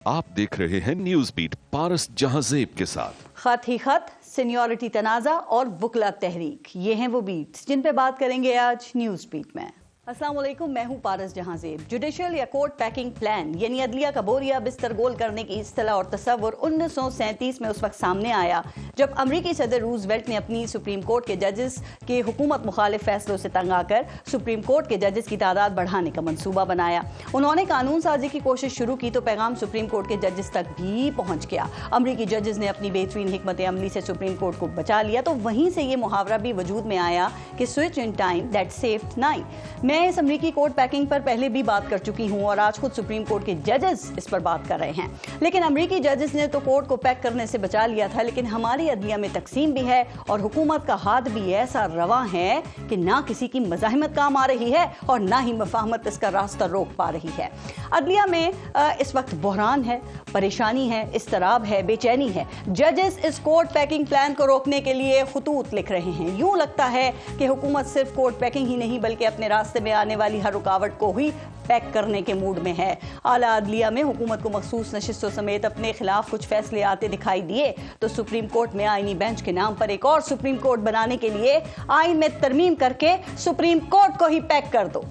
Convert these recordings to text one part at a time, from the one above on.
आप देख रहे हैं न्यूज बीट पारस जहांजेब के साथ। खत ही खत, सीनियरिटी तनाजा और वकला तहरीक, ये हैं वो बीट्स जिन पे बात करेंगे आज न्यूज बीट में। अस्सलाम वालेकुम, मैं हूं पारस जहांजेब। जुडिशियल या कोर्ट पैकिंग प्लान यानी अदलिया का बोरिया बिस्तर गोल करने की इस्तिलाह और तस्वुर 1937 में उस वक्त सामने आया जब अमरीकी सदर रूजवेल्ट ने अपनी सुप्रीम कोर्ट के जजेस के हुकूमत मुखालिफ फैसलों से तंग आकर सुप्रीम कोर्ट के जजेस की तादाद बढ़ाने का मंसूबा बनाया। उन्होंने कानून साजी की कोशिश शुरू की तो पैगाम सुप्रीम कोर्ट के जजेस तक भी पहुंच गया। अमरीकी जजेस ने अपनी बेहतरीन हिकमत अमली से सुप्रीम कोर्ट को बचा लिया तो वहीं से ये मुहावरा भी वजूद में आया कि switch in time that saved nine. मैं इस अमरीकी कोर्ट पैकिंग पर पहले भी बात कर चुकी हूं और आज खुद सुप्रीम कोर्ट के जजेस इस पर बात कर रहे हैं। लेकिन अमरीकी जजेस ने तो कोर्ट को पैक करने से बचा लिया था, लेकिन हमारी अदलिया में तकसीम भी है और हुकूमत का हाथ भी ऐसा रवा है कि ना किसी की मज़ाहिमत काम आ रही है और ना ही मफाहमत इसका रास्ता रोक पा रही है। अदलिया में इस वक्त बहरान है, परेशानी है, इस्तराब है, बेचैनी है। जजेस इस कोर्ट पैकिंग प्लान को रोकने के लिए खुतूत लिख रहे हैं। यूं लगता है कि हुकूमत सिर्फ कोर्ट पैकिंग ही नहीं बल्कि अपने रास्ते में आने वाली हर रुकावट को ही पैक करने के मूड में है। आला अदलिया में हुकूमत को मखसूस नशिस्तों समेत अपने खिलाफ कुछ फैसले आते दिखाई दिए तो सुप्रीम कोर्ट में आईनी बेंच के नाम पर एक और सुप्रीम कोर्ट बनाने के लिए आइन में तरमीम करके सुप्रीम कोर्ट को ही पैक कर दो।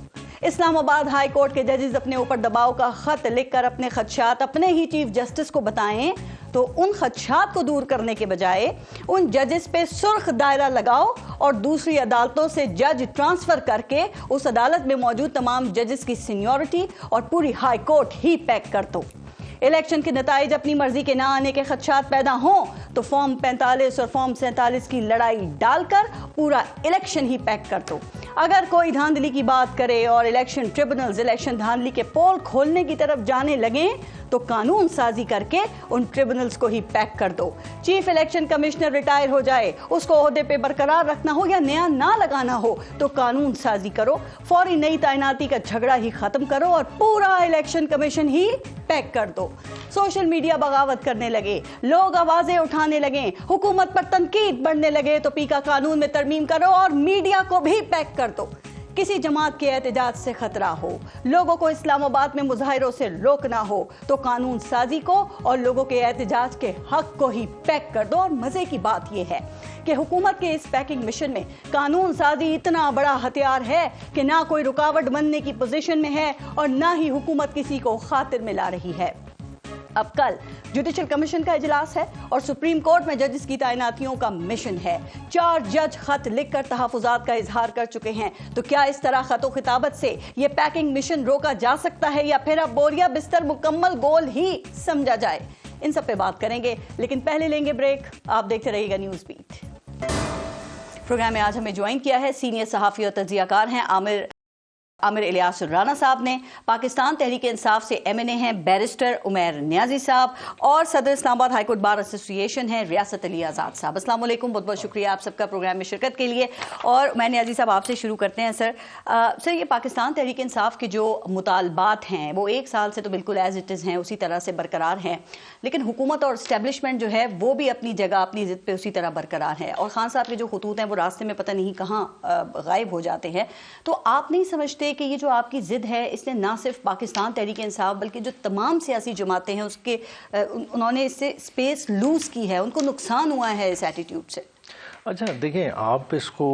इस्लामाबाद हाई कोर्ट के जजेस अपने ऊपर दबाव का खत लिखकर अपने खदशात अपने ही चीफ जस्टिस को बताएं तो उन खदशात को दूर करने के बजाय उन जजेस पे सुर्ख दायरा लगाओ और दूसरी अदालतों से जज ट्रांसफर करके उस अदालत में मौजूद तमाम जजेस की सीनियरिटी और पूरी हाई कोर्ट ही पैक कर दो। इलेक्शन के नताइज अपनी मर्जी के ना आने के खदशात पैदा हों तो फॉर्म 45 और फॉर्म 47 की लड़ाई डालकर पूरा इलेक्शन ही पैक कर दो। अगर कोई धांधली की बात करे और इलेक्शन ट्रिब्यूनल्स इलेक्शन धांधली के पोल खोलने की तरफ जाने लगे तो कानून साजी करके उन ट्रिब्यूनल्स को ही पैक कर दो। चीफ इलेक्शन कमिश्नर रिटायर हो जाए, उसको ओहदे पे बरकरार रखना हो या नया ना लगाना हो तो कानून साजी करो, फौरी नई तैनाती का झगड़ा ही खत्म करो और पूरा इलेक्शन कमीशन ही पैक कर दो। सोशल मीडिया बगावत करने लगे, लोग आवाजें उठाने लगे, हुकूमत पर तनकीद बढ़ने लगे तो पीका कानून में तरमीम करो और मीडिया को भी पैक कर दो। किसी जमात के एहतजाज से खतरा हो, लोगों को इस्लामाबाद में मुजाहिरों से रोकना हो तो कानून साजी को और लोगों के एहतजाज के हक को ही पैक कर दो। और मजे की बात यह है कि हुकूमत के इस पैकिंग मिशन में कानून साजी इतना बड़ा हथियार है कि ना कोई रुकावट बनने की पोजीशन में है और ना ही हुकूमत किसी को खातिर में ला रही है। अब कल जुडिशियल कमीशन का इजलास है और सुप्रीम कोर्ट में जजेस की तैनातियों का मिशन है। 4 जज खत लिखकर तहफुजात का इजहार कर चुके हैं। तो क्या इस तरह खतो खिताबत से ये पैकिंग मिशन रोका जा सकता है या फिर अब बोरिया बिस्तर मुकम्मल गोल ही समझा जाए? इन सब पे बात करेंगे, लेकिन पहले लेंगे ब्रेक। आप देखते रहिएगा न्यूज बीट। प्रोग्राम में आज हमें ज्वाइन किया है सीनियर सहाफी और तजियाकार हैं आमिर इलियास राना साहब ने, पाकिस्तान तहरीक इंसाफ से MNA हैं बैरिस्टर उमैर नियाजी साहब और सदर Islamabad high court bar association हैं रियासत अली आज़ाद साहब। अस्सलाम वालेकुम, बहुत बहुत शुक्रिया आप सबका प्रोग्राम में शिरकत के लिए। और उमैर नियाजी साहब आपसे शुरू करते हैं। सर ये पाकिस्तान तहरीक इंसाफ के जो मुतालबात हैं वो 1 साल से तो बिल्कुल एज इट इज़ हैं, उसी तरह से बरकरार हैं, लेकिन हुकूमत और इस्टेब्लिशमेंट जो है वो भी अपनी जगह अपनी ज़िद पे उसी तरह बरकरार है और खान साहब के जो खतूत हैं वो रास्ते में पता नहीं कहाँ गायब हो जाते हैं। तो आप नहीं समझते कि ये जो आपकी जिद है इसने ना सिर्फ पाकिस्तान तहरीक इंसाफ बल्कि जो तमाम सियासी जमातें हैं उसके उन्होंने इससे स्पेस लूज की है, उनको नुकसान हुआ है इस एटीट्यूड से? अच्छा देखिए, आप इसको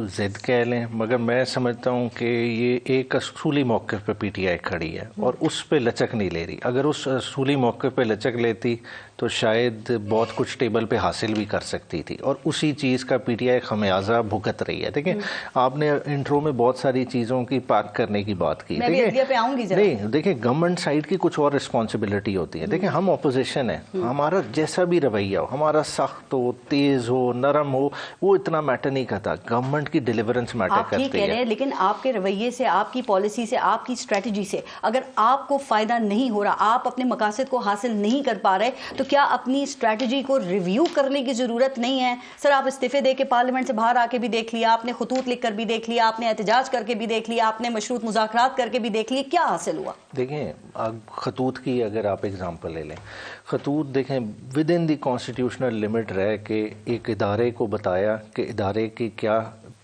ज़िद कह लें मगर मैं समझता हूँ कि ये एक असूली मौके पे PTI खड़ी है और उस पे लचक नहीं ले रही। अगर उस असूली मौके पे लचक लेती तो शायद बहुत कुछ टेबल पे हासिल भी कर सकती थी और उसी चीज़ का PTI खमियाजा भुगत रही है। देखिए आपने इंट्रो में बहुत सारी चीज़ों की पैक करने की बात की, नहीं देखिए गवर्नमेंट साइड की कुछ और रिस्पॉन्सिबिलिटी होती है। देखिए हम अपोजिशन है, हमारा जैसा भी रवैया हो, हमारा सख्त हो, तेज़ हो, नरम हो, वो इतना मैटर नहीं करता, गवर्नमेंट की डिलीवरेंस मैटर करती है। लेकिन आपके रवैये से, आपकी पॉलिसी से, आपकी स्ट्रेटजी से अगर आपको फायदा नहीं हो रहा, आप अपने मकासद को हासिल नहीं कर पा रहे तो क्या अपनी स्ट्रेटजी को रिव्यू करने की जरूरत नहीं है? सर आप इस्तीफे दे के पार्लियामेंट से बाहर आके भी देख लिया, आपने खतूत लिख कर भी देख लिया, आपने एहतजाज करके भी देख लिया, आपने मशरूत मुज़ाकरात करके भी देख लिया, क्या हासिल हुआ? देखें खतूत की अगर आप एग्जांपल ले लें, खतूत देखें with in the constitutional limit रह के एक इदारे को बताया कि इदारे की क्या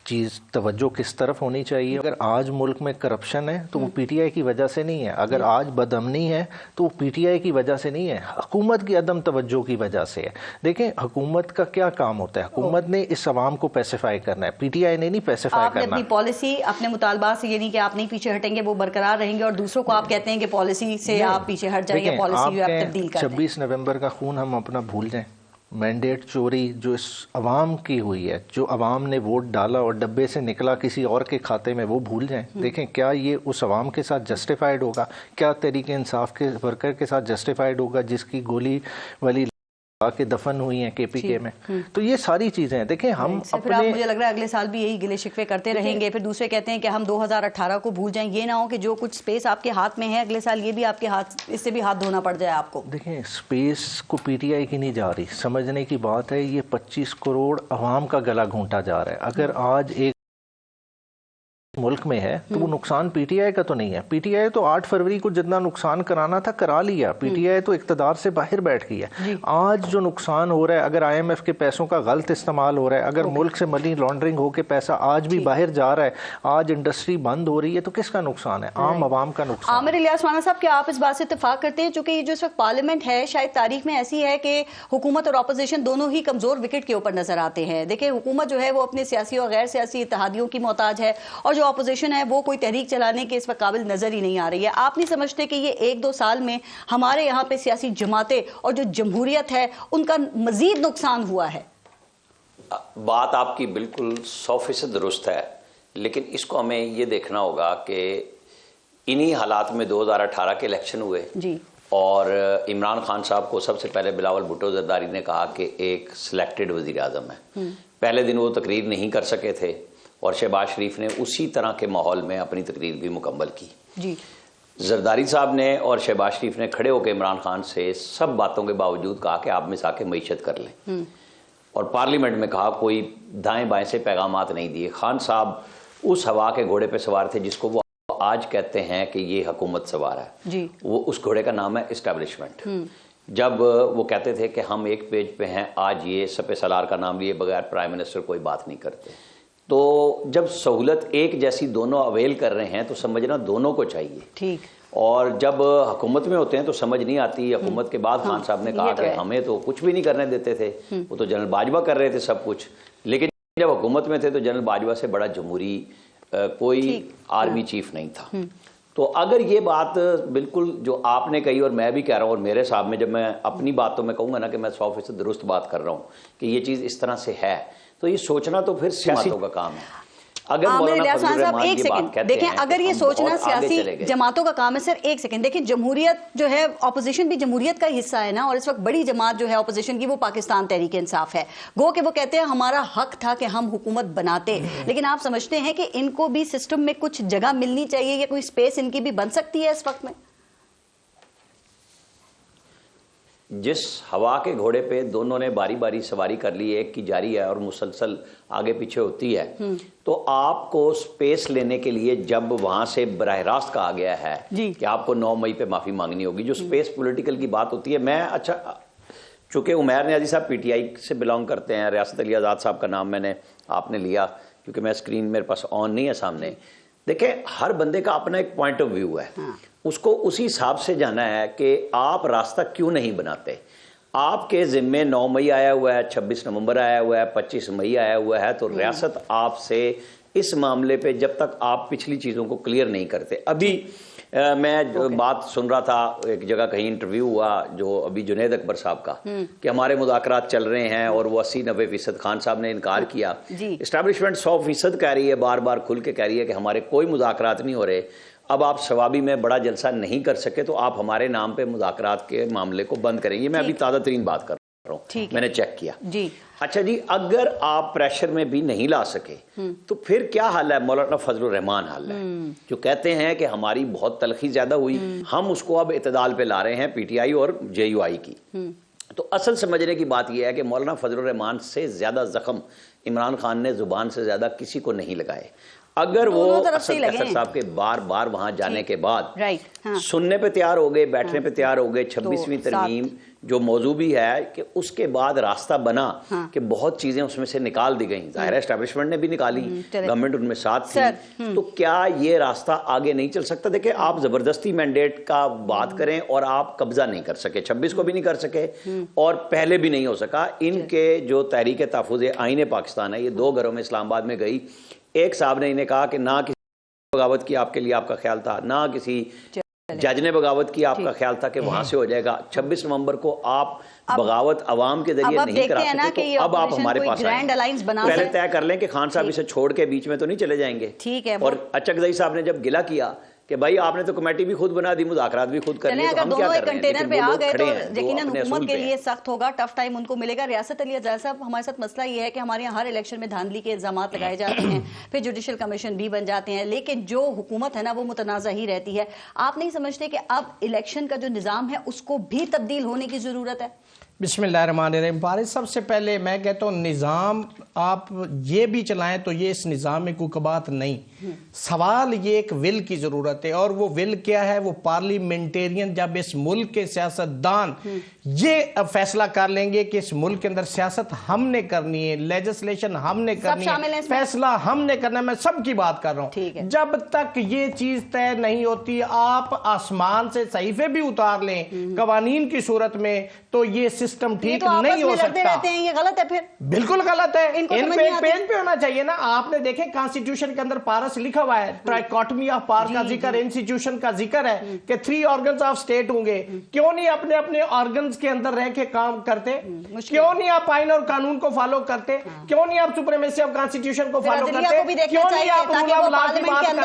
چیز توجہ کس طرف ہونی چاہیے. اگر آج ملک میں کرپشن ہے تو وہ پی ٹی آئی کی وجہ سے نہیں ہے. اگر آج بدامنی ہے تو وہ پی ٹی آئی کی وجہ سے نہیں ہے, حکومت کی عدم توجہ کی وجہ سے ہے. دیکھیں حکومت کا کیا کام ہوتا ہے, حکومت نے اس عوام کو پیسیفائی کرنا ہے, پی ٹی آئی نے نہیں پیسیفائی کرنا. آپ نے اپنی پالیسی اپنے مطالبات سے یہ نہیں کہ آپ نہیں پیچھے ہٹیں گے, وہ برقرار رہیں گے, اور دوسروں کو آپ کہتے ہیں کہ پالیسی سے آپ پیچھے ہٹ جائیں یا پالیسی آپ تبدیل کر دیں. 26 نومبر کا خون ہم اپنا بھول جائیں, مینڈیٹ چوری جو اس عوام کی ہوئی ہے, جو عوام نے ووٹ ڈالا اور ڈبے سے نکلا کسی اور کے کھاتے میں, وہ بھول جائیں. دیکھیں کیا یہ اس عوام کے ساتھ جسٹیفائڈ ہوگا؟ کیا تحریک انصاف کے ورکر کے ساتھ جسٹیفائڈ ہوگا جس کی گولی والی کے دفن ہوئی ہیں کے پی کے میں؟ تو یہ ساری چیزیں ہیں. دیکھیں ہم اپنے, مجھے لگ رہا ہے اگلے سال بھی یہی گلے شکوے کرتے رہیں گے, پھر دوسرے کہتے ہیں کہ ہم 2018 کو بھول جائیں. یہ نہ ہو کہ جو کچھ سپیس آپ کے ہاتھ میں ہے اگلے سال یہ بھی آپ کے ہاتھ, اس سے بھی ہاتھ دھونا پڑ جائے آپ کو. دیکھیں سپیس کو پی ٹی آئی کی نہیں جا رہی, سمجھنے کی بات ہے, یہ 25 کروڑ عوام کا گلا گھونٹا جا رہا ہے. اگر آج ایک ملک میں ہے تو وہ نقصان پی ٹی آئی کا تو نہیں ہے. پی ٹی آئی تو 8 فروری کو جتنا نقصان کرانا تھا کرا لیا. پی ٹی آئی تو اقتدار سے باہر بیٹھ گئی ہے. آج جو نقصان ہو رہا ہے, اگر آئی ایم ایف کے پیسوں کا غلط استعمال ہو رہا ہے, اگر ملک سے منی لانڈرنگ ہو کے پیسہ آج بھی باہر جا رہا ہے, آج انڈسٹری بند ہو رہی ہے, تو کس کا نقصان ہے؟ عام عوام کا نقصان. عامر الیاس رانا صاحب, کیا آپ اس بات سے اتفاق کرتے ہیں چونکہ یہ جو اس وقت پارلیمنٹ ہے شاید تاریخ میں ایسی ہے کہ حکومت اور اپوزیشن دونوں ہی کمزور وکٹ کے اوپر نظر آتے ہیں؟ دیکھیں حکومت جو ہے وہ اپنے سیاسی اور غیر سیاسی اتحادیوں کی محتاج ہے, اور جو اپوزیشن ہے وہ کوئی تحریک چلانے کے اس وقت قابل نظر ہی نہیں آ رہی ہے. آپ نہیں سمجھتے کہ یہ 1-2 سال میں ہمارے یہاں پہ سیاسی جماعتیں اور جو جمہوریت ہے ان کا مزید نقصان ہوا ہے؟ بات آپ کی بالکل 100% درست ہے, لیکن اس کو ہمیں یہ دیکھنا ہوگا کہ انہی حالات میں 2018 کے الیکشن ہوئے جی, اور عمران خان صاحب کو سب سے پہلے بلاول بھٹو زرداری نے کہا کہ ایک سلیکٹڈ وزیر اعظم ہے. پہلے دن وہ تقریر نہیں کر سکے تھے اور شہباز شریف نے اسی طرح کے ماحول میں اپنی تقریر بھی مکمل کی. جی, زرداری صاحب نے اور شہباز شریف نے کھڑے ہو کے عمران خان سے سب باتوں کے باوجود کہا کہ آپ مساق معیشت کر لیں, اور پارلیمنٹ میں کہا, کوئی دائیں بائیں سے پیغامات نہیں دیے. خان صاحب اس ہوا کے گھوڑے پہ سوار تھے جس کو وہ آج کہتے ہیں کہ یہ حکومت سوار ہے. جی, وہ اس گھوڑے کا نام ہے اسٹیبلشمنٹ. جب وہ کہتے تھے کہ ہم ایک پیج پہ ہیں, آج یہ سپہ سالار کا نام لیے بغیر پرائم منسٹر کوئی بات نہیں کرتے. تو جب سہولت ایک جیسی دونوں اویل کر رہے ہیں تو سمجھنا دونوں کو چاہیے. ٹھیک. اور جب حکومت میں ہوتے ہیں تو سمجھ نہیں آتی. حکومت کے بعد خان صاحب نے کہا کہ ہمیں تو کچھ بھی نہیں کرنے دیتے تھے, وہ تو جنرل باجوہ کر رہے تھے سب کچھ. لیکن جب حکومت میں تھے تو جنرل باجوہ سے بڑا جمہوری کوئی آرمی چیف نہیں تھا. تو اگر یہ بات بالکل جو آپ نے کہی اور میں بھی کہہ رہا ہوں, اور میرے صاحب میں جب میں اپنی باتوں میں کہوں گا نا کہ میں 100% درست بات کر رہا ہوں کہ یہ چیز اس طرح سے ہے, تو یہ سوچنا تو پھر سیاسیوں کا کام ہے. اگر مولانا فضل الرحمان یہ بات کہتے ہیں, دیکھیں اگر یہ سوچنا سیاسی جماعتوں کا کام ہے, سر ایک سیکنڈ دیکھیں, جمہوریت جو ہے, اپوزیشن بھی جمہوریت کا حصہ ہے نا, اور اس وقت بڑی جماعت جو ہے اپوزیشن کی وہ پاکستان تحریک انصاف ہے. گو کہ وہ کہتے ہیں ہمارا حق تھا کہ ہم حکومت بناتے, لیکن آپ سمجھتے ہیں کہ ان کو بھی سسٹم میں کچھ جگہ ملنی چاہیے یا کوئی سپیس ان کی بھی بن سکتی ہے اس وقت میں؟ جس ہوا کے گھوڑے پہ دونوں نے باری باری سواری کر لی, ایک کی جاری ہے اور مسلسل آگے پیچھے ہوتی ہے, تو آپ کو سپیس لینے کے لیے جب وہاں سے براہ راست کہا گیا ہے کہ آپ کو 9 مئی پہ معافی مانگنی ہوگی, جو سپیس پولیٹیکل کی بات ہوتی ہے. میں چونکہ عمیر نیازی صاحب پی ٹی آئی سے بلانگ کرتے ہیں, ریاست علی آزاد صاحب کا نام آپ نے لیا کیونکہ میں اسکرین میرے پاس آن نہیں ہے سامنے. دیکھیں ہر بندے کا اپنا ایک پوائنٹ آف ویو ہے, اس کو اسی حساب سے جانا ہے کہ آپ راستہ کیوں نہیں بناتے. آپ کے ذمے 9 مئی آیا ہوا ہے, 26 نومبر آیا ہوا ہے, 25 مئی آیا ہوا ہے, تو ریاست آپ سے اس معاملے پہ جب تک آپ پچھلی چیزوں کو کلیئر نہیں کرتے. ابھی میں بات سن رہا تھا, ایک جگہ کہیں انٹرویو ہوا جو ابھی جنید اکبر صاحب کا, کہ ہمارے مذاکرات چل رہے ہیں, اور وہ 80-90% خان صاحب نے انکار کیا. اسٹیبلشمنٹ 100% کہہ رہی ہے, بار بار کھل کے کہہ رہی ہے کہ ہمارے کوئی مذاکرات نہیں ہو رہے. اب آپ شوابی میں بڑا جلسہ نہیں کر سکے تو آپ ہمارے نام پہ مذاکرات کے معاملے کو بند کریں. یہ میں ابھی تازہ ترین بات کر رہا ہوں, میں نے چیک کیا. اچھا جی, اگر آپ پریشر میں بھی نہیں لا سکے تو پھر کیا حل ہے؟ مولانا فضل الرحمان حل ہے, جو کہتے ہیں کہ ہماری بہت تلخی زیادہ ہوئی, ہم اس کو اب اعتدال پہ لا رہے ہیں, پی ٹی آئی اور جے یو آئی کی. تو اصل سمجھنے کی بات یہ ہے کہ مولانا فضل الرحمان سے زیادہ زخم عمران خان نے زبان سے زیادہ کسی کو نہیں لگائے. اگر وہ اسد کیسر صاحب کے بار بار وہاں جانے کے بعد سننے پہ تیار ہو گئے، بیٹھنے پہ تیار ہو گئے، 26ویں ترمیم جو موضوع بھی ہے کہ اس کے بعد راستہ بنا کہ بہت چیزیں اس میں سے نکال دی گئیں، ظاہر ہے اسٹیبلشمنٹ نے بھی نکالی، گورنمنٹ ان میں ساتھ تھی، تو کیا یہ راستہ آگے نہیں چل سکتا؟ دیکھیں آپ زبردستی مینڈیٹ کا بات کریں اور آپ قبضہ نہیں کر سکے، 26 کو بھی نہیں کر سکے اور پہلے بھی نہیں ہو سکا۔ ان کے جو تحریک تحفظ آئین پاکستان ہے، یہ 2 گھروں میں اسلام آباد میں گئی، ایک صاحب نے انہیں کہا کہ نہ کسی بغاوت کی آپ کے لیے آپ کا خیال تھا، نہ کسی جج نے بغاوت کی آپ کا خیال تھا کہ وہاں سے ہو جائے گا، 26 نومبر کو آپ بغاوت عوام کے ذریعے نہیں کرا سکتے، تو اب آپ ہمارے پاس آئیں، پہلے طے کر لیں کہ خان صاحب اسے چھوڑ کے بیچ میں تو نہیں چلے جائیں گے۔ اور اچکزئی صاحب نے جب گلہ کیا کہ بھائی آپ نے تو کمیٹی بھی خود بنا دی، مذاکرات بھی خود کر لیے، تو ہم کیا کر رہے ہیں؟ کنٹینر پہ آ گئے تو یقیناً حکومت کے لیے سخت ہوگا، ٹف ٹائم ان کو ملے گا۔ ریاست علی افضل صاحب ہمارے ساتھ مسئلہ یہ ہے کہ ہمارے یہاں ہر الیکشن میں دھاندلی کے الزامات لگائے جاتے ہیں، پھر جوڈیشل کمیشن بھی بن جاتے ہیں، لیکن جو حکومت ہے نا وہ متنازع ہی رہتی ہے۔ آپ نہیں سمجھتے کہ اب الیکشن کا جو نظام ہے اس کو بھی تبدیل ہونے کی ضرورت ہے؟ بسم اللہ الرحمن الرحیم۔ بارش سب سے پہلے میں کہتا ہوں نظام آپ یہ بھی چلائیں تو یہ اس نظام میں کوئی کبات نہیں، سوال یہ ایک ول کی ضرورت ہے، اور وہ ول کیا ہے؟ وہ پارلیمنٹیرین جب اس ملک کے سیاستدان یہ فیصلہ کر لیں گے کہ اس ملک کے اندر سیاست ہم نے کرنی ہے، لیجسلیشن ہم نے کرنی ہے، فیصلہ ہم نے کرنا ہے، میں سب کی بات کر رہا ہوں، جب تک یہ چیز طے نہیں ہوتی آپ آسمان سے صحیفے بھی اتار لیں قوانین کی صورت میں تو یہ سسٹم ٹھیک نہیں ہو سکتا۔ یہ غلط ہے، پھر بالکل غلط ہے، ان پیج پہ ہونا چاہیے نا۔ آپ نے دیکھیں کانسٹیٹیوشن کے اندر پارس لکھا ہوا ہے، ٹرائیکاٹمی آف پاور کا ذکر ہے، انسٹیٹیوشن کا ذکر ہے کہ 3 آرگنز آف سٹیٹ ہوں گے، کیوں نہیں اپنے اپنے آرگنز کے اندر رہ کے کام کرتے؟ کیوں نہیں آپ آئین اور قانون کو فالو کرتے؟ کیوں نہیں آپ سپریمیسی آف کانسٹیٹیوشن کو فالو کرتے؟ کیوں نہیں آپ رول آف لا کی بات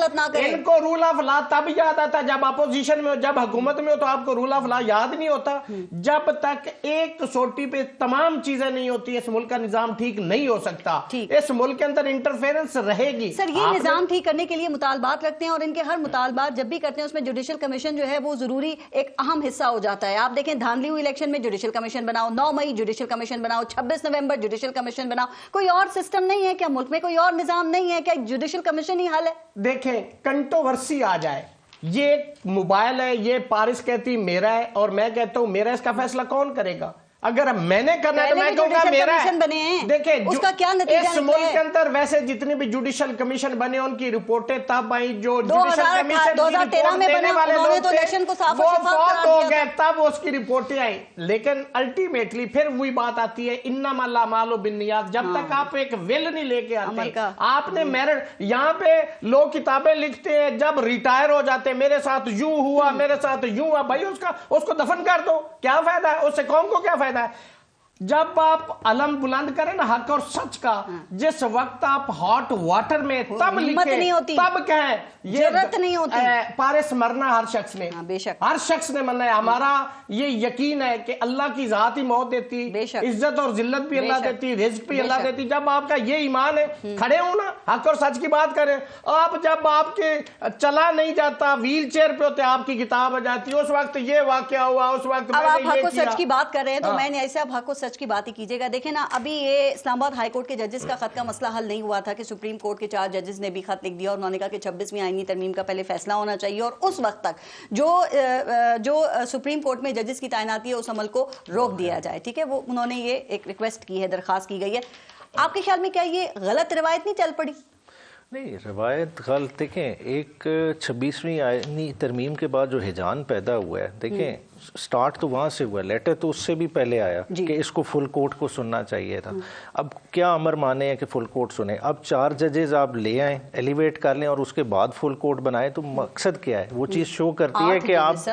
کرتے؟ ان کو رول آف لا تب یاد آتا جب اپوزیشن میں ہو، جب حکومت میں ہو تو آپ کو رول آف لا یاد نہیں ہوتا۔ جب تک ایک سوٹی پہ تمام چیزیں نہیں ہوتی اس ملک کا نظام ٹھیک نہیں ہو سکتا، اس ملک کے اندر انٹرفیرنس رہے گی۔ سر یہ نظام ٹھیک کرنے کے لیے مطالبات رکھتے ہیں اور ان کے ہر مطالبات جب بھی کرتے ہیں اس میں جوڈیشل کمیشن جو ہے وہ ضروری ایک اہم حصہ ہو جاتا ہے۔ آپ دیکھیں دھاندلی ہوئی الیکشن میں جوڈیشل کمیشن بناؤ، 9 مئی جوڈیشل کمیشن بناؤ، 26 نومبر جوڈیشل کمیشن بناؤ، کوئی اور سسٹم نہیں ہے کیا ملک میں؟ کوئی اور نظام نہیں ہے کیا؟ جوڈیشل کمیشن ہی حل ہے؟ دیکھیں کنٹروورسی آ جائے، یہ موبائل ہے، یہ پارس کہتی میرا ہے اور میں کہتا ہوں میرا، اس کا فیصلہ کون کرے گا؟ اگر میں نے کرنا ہے تو میں کہوں گا میرا ہے۔ دیکھیں اس کا کیا نتیجہ اس ملک کے اندر ویسے جتنے بھی جوڈیشل کمیشن بنے ان کی رپورٹیں تب آئیں، جو جوڈیشل کمیشن 2013 میں بنے والے لوگ وہ فوت ہو گئے تب اس کی رپورٹیں آئیں، لیکن الٹیمیٹلی پھر وہی بات آتی ہے انما الاعمال بالنیات۔ جب تک آپ ایک ول نہیں لے کے آتے، آپ نے میرٹ، یہاں پہ لوگ کتابیں لکھتے ہیں جب ریٹائر ہو جاتے ہیں میرے ساتھ یوں ہوا، میرے ساتھ یوں ہوا، بھائی اس کو دفن کر دو، کیا فائدہ ہے اس سے؟ قوم کو کیا فائدہ ہے؟ جب آپ علم بلند کریں نا حق اور سچ کا، جس وقت آپ ہاٹ واٹر میں تب لکھیں، تب کہیں، ضرورت نہیں ہوتی۔ پارس مرنا ہر شخص نے، ہر شخص نے مرنا ہے۔ ہمارا یہ یقین ہے کہ اللہ کی ذات ہی موت دیتی، عزت اور ذلت بھی اللہ دیتی، رزق بھی اللہ دیتی۔ جب آپ کا یہ ایمان ہے، کھڑے ہوں نا، حق اور سچ کی بات کریں۔ آپ جب آپ کے چلا نہیں جاتا، ویل چیئر پہ ہوتے، آپ کی کتاب آ جاتی، اس وقت یہ واقعہ ہوا، اس وقت اب آپ حق و سچ کی بات کر رہے ہیں تو میں نے ایسے اب حق و سچ کی بات ہی کیجئے گا۔ دیکھیں نا، ابھی یہ اسلام آباد ہائی کورٹ کے ججز کا خط کا مسئلہ حل نہیں ہوا تھا کہ سپریم کورٹ کے 4 ججز نے بھی خط لکھ دیا اور انہوں نے کہا کہ 26ویں آئینی ترمیم کا پہلے فیصلہ ہونا چاہیے اور اس وقت تک جو سپریم کورٹ میں ججز کی تعیناتی ہے اس عمل کو روک دیا جائے۔ ٹھیک ہے، وہ انہوں نے یہ ایک ریکویسٹ کی ہے، درخواست کی گئی ہے۔ آپ کے خیال میں کیا یہ غلط روایت نہیں چل پڑی؟ نہیں، روایت غلط، دیکھیں ایک 26ویں آئینی ترمیم کے بعد جو ہیجان پیدا ہوا ہے، دیکھیں سٹارٹ تو وہاں سے ہوا، لیٹر تو اس سے بھی پہلے آیا کہ اس کو فل کورٹ کو سننا چاہیے تھا۔ اب کیا امر مانے ہیں کہ فل کورٹ سنیں؟ اب 4 ججز آپ لے آئیں، ایلیویٹ کر لیں اور اس کے بعد فل کورٹ بنائیں، تو مقصد کیا ہے؟ وہ چیز شو کرتی ہے کہ آپ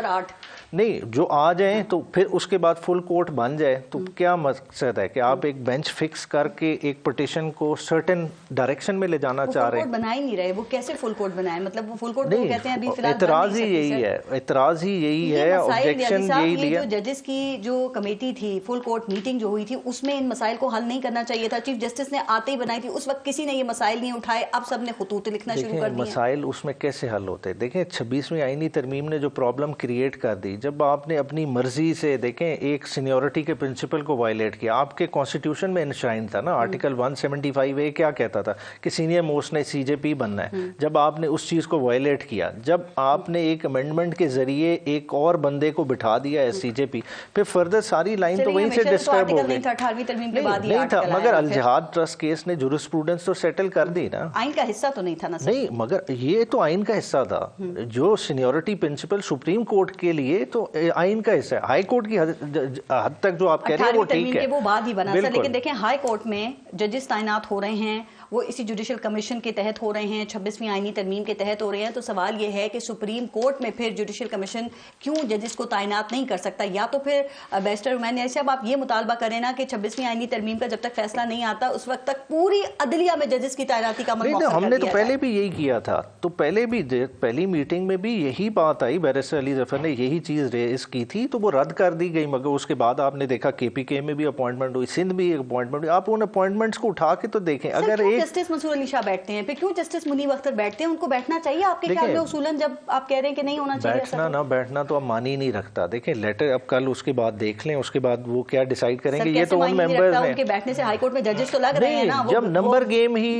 نہیں جو آ جائیں تو پھر اس کے بعد فل کورٹ بن جائے، تو کیا مقصد ہے کہ آپ ایک بینچ فکس کر کے ایک پٹیشن کو سرٹن ڈائریکشن میں لے جانا چاہ رہے ہیں؟ بنا ہی نہیں رہے، وہ کیسے فل کورٹ بنائیں؟ مطلب وہ فل کورٹ کو کہتے ہیں ابھی فی الحال اعتراض ہی یہی ہے، اعتراض ہی یہی ہے، آبجیکشن डिसीजन यही लिया। जो जजेस की जो कमेटी थी, फुल कोर्ट मीटिंग जो हुई थी, उसमें इन मसाइल को हल नहीं करना चाहिए था? चीफ जस्टिस ने आते ही बनाई थी, उस वक्त किसी ने ये मसाइल नहीं उठाए, अब सब ने खतूत लिखना शुरू कर दिए। मसाइल उसमें कैसे हल होते हैं? देखें 26वीं आईनी तरमीम ने जो प्रॉब्लम क्रिएट कर दी, जब आपने अपनी मर्जी से, देखें एक सीनियरिटी के प्रिंसिपल को वायलेट किया, आपके कॉन्स्टिट्यूशन में इंश्राइन था ना, आर्टिकल 175A क्या कहता था कि सीनियर मोस्ट ने CJP बनना है। जब आपने उस चीज़ को वायलेट किया, जब आपने एक अमेंडमेंट के जरिए एक और बंदे को बिठा दिया है CJP, फिर फर्दर सारी लाइन तो वहीं से डिस्टर्ब हो गई। नहीं था, मगर अल जिहाद ट्रस्ट केस ने जुरिस्प्रूडेंस तो सेटल कर दी ना। आइन का हिस्सा तो नहीं था ना? नहीं, मगर ये तो आइन का हिस्सा था। जो सीनियरिटी प्रिंसिपल सुप्रीम कोर्ट के लिए तो आइन का हिस्सा है। हाई कोर्ट की हद तक जो आप कह रहे हैं वो ठीक है, वो बात ही बना सर। लेकिन देखें हाई कोर्ट में जजेस तैनात हो रहे हैं, वो इसी जुडिशल कमीशन के तहत हो रहे हैं, 26वीं आईनी तरमीम के तहत हो रहे हैं। तो सवाल ये है कि सुप्रीम कोर्ट में फिर जुडिशल कमीशन क्यों जजेस को तैनात नहीं कर सकता? या तो फिर बैरिस्टर उमैन साहब आप ये मुतालबा करें ना कि 26वीं आईनी तरमीम का जब तक फैसला नहीं आता उस वक्त तक पूरी अदलिया में जजेस की तैनाती का अमल मौखर कर दिया जाए। हमने तो पहले भी यही किया था, तो पहले भी पहली मीटिंग में भी यही बात आई, बैरिस्टर अली जफर ने यही चीज़ रेज की थी, तो वो रद्द कर दी गई। मगर उसके बाद आपने देखा KPK में भी अपॉइंटमेंट हुई, सिंध भी अपॉइंटमेंट हुई। आप उन अपॉइंटमेंट्स को उठा के तो देखें। अगर एक जस्टिस मंसूर अली शाह बैठते हैं, फिर क्यों जस्टिस मुनीब अख्तर बैठते हैं? उनको बैठना चाहिए आपके ख्याल में उसूलन, जब आप कह रहे हैं कि नहीं होना चाहिए? बैठना ना बैठना तो अब मान ही नहीं रखता। देखें लेटर अब कल उसके बाद देख लें, उसके बाद वो क्या डिसाइड करेंगे। ये तो उन मेंबर्स ने, उनके बैठने से हाई कोर्ट में जजेस तो लग रहे हैं ना, जब नंबर गेम ही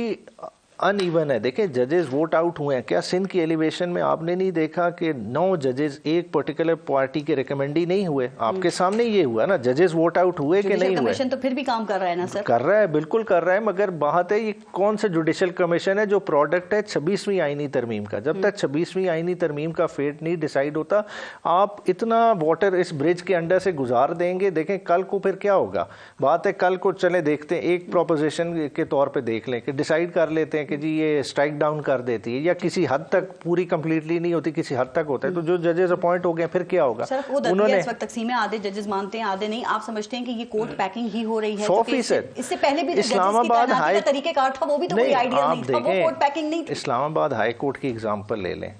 अनइवन है। देखें जजेस वोट आउट हुए हैं। क्या सिंध की एलिवेशन में आपने नहीं देखा कि 9 जजेस एक पर्टिकुलर पार्टी के रिकमेंडी नहीं हुए? आपके सामने ये हुआ ना, जजेस वोट आउट हुए कि नहीं हुए? कमीशन तो फिर भी काम कर रहा है ना सर? कर रहा है, बिल्कुल कर रहा है, मगर बात है ये कौन सा जुडिशल कमीशन है जो प्रोडक्ट है 26वीं आईनी तरमीम का। जब तक 26वीं आईनी तरमीम का फेट नहीं डिसाइड होता, आप इतना वाटर इस ब्रिज के अंडर से गुजार देंगे। देखें कल को फिर क्या होगा। बात है कल को चले देखते हैं, एक प्रोपोजिशन के तौर पे देख लें कि डिसाइड कर लेते हैं कि जी ये स्ट्राइक डाउन कर देती है, या किसी हद तक, पूरी कंप्लीटली नहीं होती, किसी हद तक होता है, तो जो जजेस अपॉइंट हो गए फिर क्या होगा? उन्होंने इस वक्त तकसीम है, आधे जजेस मानते हैं आधे नहीं। आप समझते हैं कि ये कोर्ट पैकिंग ही हो रही है? 100%। इससे पहले भी इस्लामाबाद हाई तरीकेकार था, वो भी तो कोई आइडिया नहीं था, वो कोर्ट पैकिंग नहीं थी। इस्लामाबाद हाई कोर्ट की एग्जांपल ले लें।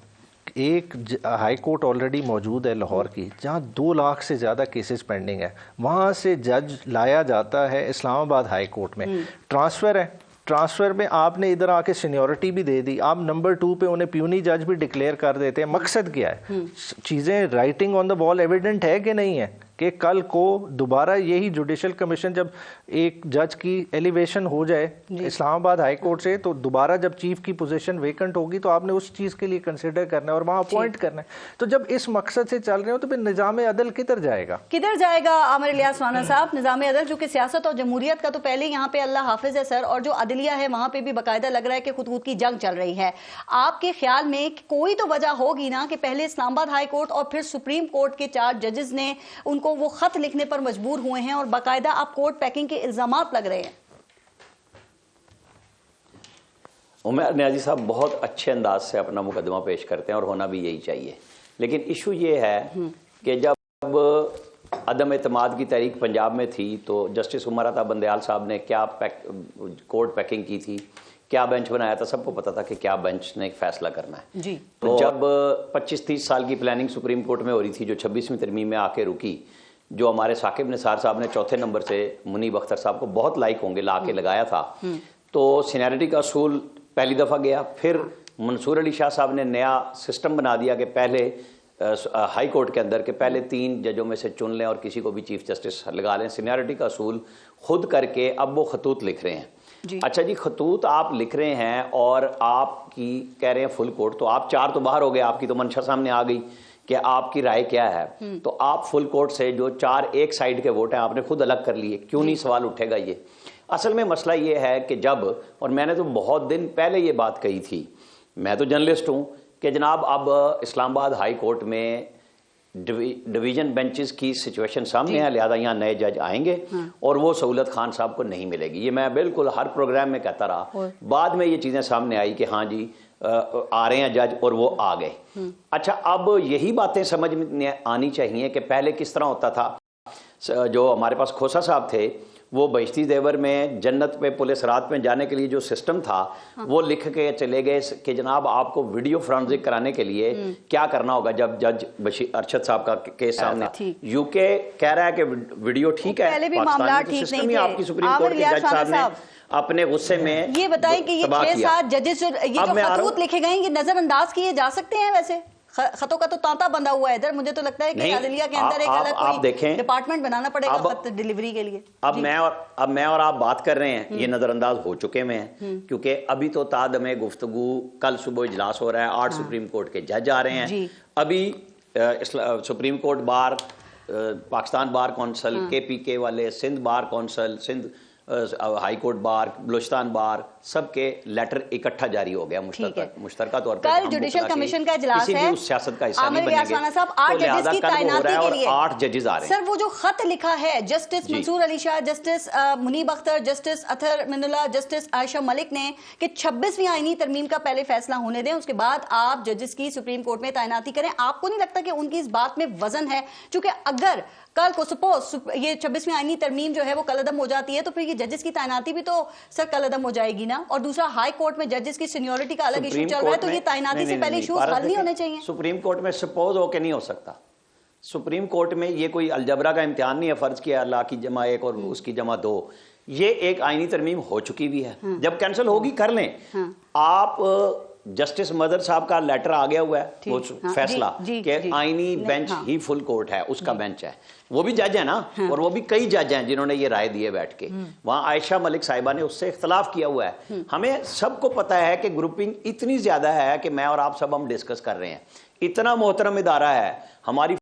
एक हाई कोर्ट ऑलरेडी मौजूद है लाहौर की, जहां 2 लाख से ज़्यादा केसेस पेंडिंग है। वहां से जज लाया जाता है इस्लामाबाद हाई कोर्ट में। ट्रांसफ़र है, ट्रांसफ़र में आपने इधर आके सीनियरिटी भी दे दी, आप नंबर 2 पे उन्हें प्यूनी जज भी डिक्लेयर कर देते हैं। मकसद क्या है? चीज़ें writing on the wall evident है कि नहीं है कि कल को दोबारा यही जुडिशल कमीशन, जब एक जज की एलिवेशन हो जाए इस्लामाबाद हाई कोर्ट से, तो दोबारा जब चीफ की पोजीशन वेकेंट होगी तो आपने उस चीज़ के लिए कंसिडर करना है और वहाँ अपॉइंट करना है। तो जब इस मकसद से चल रहे हो तो फिर निज़ाम अदल किधर जाएगा? किधर जाएगा आमिर इलियास राना साहब? निज़ाम अदल जो कि सियासत और जमहूरियत का तो पहले यहाँ पे अल्लाह हाफिज है सर, और जो अदलिया है वहाँ पे भी बाकायदा लग रहा है कि खुदकूद की जंग चल रही है। आपके ख्याल में कोई तो वजह होगी ना कि पहले इस्लामाबाद हाई कोर्ट और फिर सुप्रीम कोर्ट के 4 जजेस ने उनको वो खत लिखने पर मजबूर हुए हैं और बाकायदा आप कोर्ट पैकिंग के इल्जामात लग रहे हैं? उमर नियाजी साहब बहुत अच्छे अंदाज से अपना मुकदमा पेश करते हैं और होना भी यही चाहिए। लेकिन इशू ये है कि जब अदम एतमाद की तहरीक पंजाब में थी तो जस्टिस उमर अता बंदयाल साहब ने क्या कोर्ट पैकिंग की थी, क्या बेंच बनाया था, सबको पता था कि क्या बेंच ने फैसला करना है जी। तो जब 25-30 साल की प्लानिंग सुप्रीम कोर्ट में हो रही थी, जो 26वीं तरमीम में आके रुकी, जो हमारे साकिब निसार साहब ने चौथे नंबर से मुनीब अख्तर साहब को बहुत लाइक होंगे ला के लगाया था, तो सीनियरिटी का असूल पहली दफ़ा गया। फिर मंसूर अली शाह साहब ने नया सिस्टम बना दिया कि पहले हाई कोर्ट के अंदर के पहले 3 जजों में से चुन लें और किसी को भी चीफ जस्टिस लगा लें। सीनियरिटी का असूल खुद करके अब वो खतूत लिख रहे हैं। अच्छा जी, खतूत आप लिख रहे हैं और आपकी कह रहे हैं फुल कोर्ट, तो आप 4 तो बाहर हो गए, आपकी तो मंशा सामने आ गई कि आपकी राय क्या है। तो आप फुल कोर्ट से जो 4 एक साइड के वोट हैं आपने खुद अलग कर लिए, क्यों नहीं सवाल उठेगा ये? असल में मसला ये है कि जब, और मैंने तो बहुत दिन पहले ये बात कही थी, मैं तो जर्नलिस्ट हूँ, कि जनाब अब इस्लामाबाद हाई कोर्ट में डिवीजन बेंचेस की सिचुएशन सामने है, लिहाजा यहाँ नए जज आएंगे और वो सहूलत खान साहब को नहीं मिलेगी। ये मैं बिल्कुल हर प्रोग्राम में कहता रहा। बाद में ये चीज़ें सामने आई कि हाँ जी आ रहे हैं जज, और वो आ गए। अच्छा, अब यही बातें समझ में आनी चाहिए कि पहले किस तरह होता था। جو ہمارے پاس کھوسا صاحب تھے وہ بہشتی زیور میں جنت پہ پولیس رات میں جانے کے لیے جو سسٹم تھا وہ لکھ کے چلے گئے کہ جناب آپ کو ویڈیو فرانزک کرانے کے لیے کیا کرنا ہوگا. جب جج ارشد صاحب کا کیس سامنے یو کے کہہ رہا ہے کہ ویڈیو ٹھیک ہے, پاکستان میں سسٹم ہی آپ کی سپریم کورٹ کے جج صاحب نے اپنے غصے میں یہ بتائیں کہ یہ 6-7 ججز یہ جو خطوط لکھے گئے ہیں یہ نظر انداز کیے جا سکتے ہیں؟ ویسے خطوں کا تو تانتا بندھا ہوا ہے ادھر. مجھے تو لگتا ہے کہ عدلیہ کے اندر ایک الگ کوئی ڈپارٹمنٹ بنانا پڑے گا خط ڈیلیوری کے لیے. اب میں اور آپ بات کر رہے ہیں, یہ نظر انداز ہو چکے میں ہیں کیونکہ ابھی تو تادم گفتگو کل صبح اجلاس ہو رہا ہے, 8 سپریم کورٹ کے جج آ رہے ہیں. ابھی supreme court bar, Pakistan bar council, K P K والے, Sindh bar council, Sindh high court bar, Balochistan bar, سب کے لیٹر اکٹھا جاری ہو گیا مشترکہ طور پر. کل جوڈیشل کمیشن کا اجلاس ہے, اس سیاست کا حصہ نہیں بنیں گے صاحب 8 ججز کی تعیناتی کے لیے 8 ججز آ رہے ہیں. سر وہ جو خط لکھا ہے جسٹس منصور علی شاہ, جسٹس منیب اختر, جسٹس اطہر من اللہ, جسٹس عائشہ ملک نے کہ 26ویں آئینی ترمیم کا پہلے فیصلہ ہونے دیں, اس کے بعد آپ ججز کی سپریم کورٹ میں تعیناتی کریں. آپ کو نہیں لگتا کہ ان کی اس بات میں وزن ہے؟ چونکہ اگر کل کو سپوز یہ 26ویں آئینی ترمیم جو ہے وہ کل عدم ہو جاتی ہے تو پھر یہ ججز کی تعیناتی بھی تو سر کل عدم ہو جائے گی نا. اور دوسرا ہائی کورٹ میں ججز کی سینیورٹی کا الگ ایشو چل رہا ہے, تو یہ تعیناتی سے پہلے ایشوز حل نہیں ہونے چاہیے. سپریم کورٹ میں سپوز ہو کے نہیں ہو سکتا. سپریم کورٹ میں یہ کوئی الجبرا کا امتحان نہیں ہے, فرض کیا اللہ کی جمع 1 اور اس کی جمع 2. یہ ایک آئینی ترمیم ہو چکی بھی ہے, جب کینسل ہوگی کر لیں. آپ جسٹس مدر صاحب کا لیٹر آ گیا ہوا ہے وہ فیصلہ کہ آئینی بینچ ہی فل کورٹ ہے, اس کا بینچ ہے. وہ بھی جج ہے نا, اور وہ بھی کئی جج ہیں جنہوں نے یہ رائے دی ہے بیٹھ کے. وہاں عائشہ ملک صاحبہ نے اس سے اختلاف کیا ہوا ہے. ہمیں سب کو پتا ہے کہ گروپنگ اتنی زیادہ ہے کہ میں اور آپ سب ہم ڈسکس کر رہے ہیں. اتنا محترم ادارہ ہے ہماری,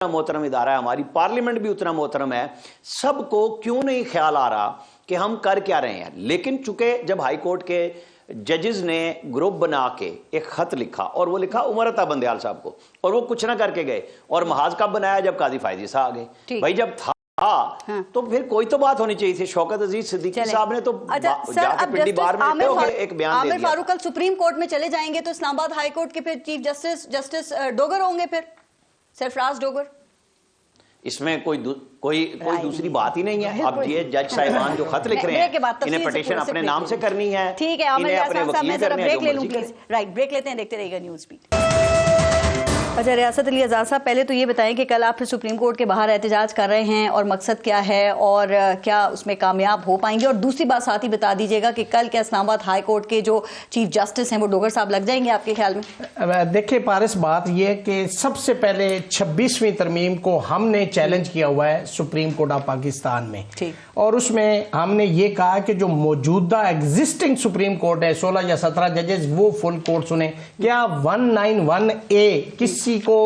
محترم ادارہ ہے ہماری, پارلیمنٹ بھی اتنا محترم ہے. سب کو کیوں نہیں خیال آ رہا کہ ہم کر کیا رہے ہیں؟ لیکن چونکہ جب ہائی کورٹ کے ججز نے گروپ بنا کے ایک خط لکھا, اور وہ لکھا عمر عطا بندیال صاحب کو, اور وہ کچھ نہ کر کے گئے, اور محاذ کب بنایا جب قاضی فائزی صاحب آ گئے. بھائی جب تھا تو پھر کوئی تو بات ہونی چاہیے تھی. شوکت عزیز صدیقی صاحب نے تو جا کے پنڈی بار میں ایک بیان دے دیا. فاروق کل سپریم کورٹ میں چلے جائیں گے تو اسلام آباد ہائی کورٹ کے پھر چیف جسٹس ڈوگر ہوں گے, پھر سرفراز ڈوگر. اس میں کوئی دوسری بات ہی نہیں ہے. اب یہ جج صاحبان جو خط لکھ رہے ہیں انہیں پٹیشن اپنے نام سے کرنی ہے, ٹھیک ہے. انہیں اپنے وکیل کرنے ہیں, بریک لے لوں پلیز. رائٹ, بریک لیتے ہیں, دیکھتے رہیے گا نیوز بیٹ. اچھا ریاست علی اعزاز صاحب, پہلے تو یہ بتائیں کہ کل آپ پھر سپریم کورٹ کے باہر احتجاج کر رہے ہیں, اور مقصد کیا ہے اور کیا اس میں کامیاب ہو پائیں گے؟ اور دوسری بات ساتھ ہی بتا دیجیے گا کہ کل کیا اسلام آباد ہائی کورٹ کے جو چیف جسٹس ہیں وہ ڈوگر صاحب لگ جائیں گے آپ کے خیال میں؟ دیکھیں پارس, بات یہ ہے کہ سب سے پہلے 26ویں ترمیم کو ہم نے چیلنج کیا ہوا ہے سپریم کورٹ آف پاکستان میں, اور اس میں ہم نے یہ کہا کہ جو موجودہ ایگزسٹنگ سپریم کورٹ ہے 16 یا 17 ججز وہ فل کورٹ سنیں. کیا 191A کسی کو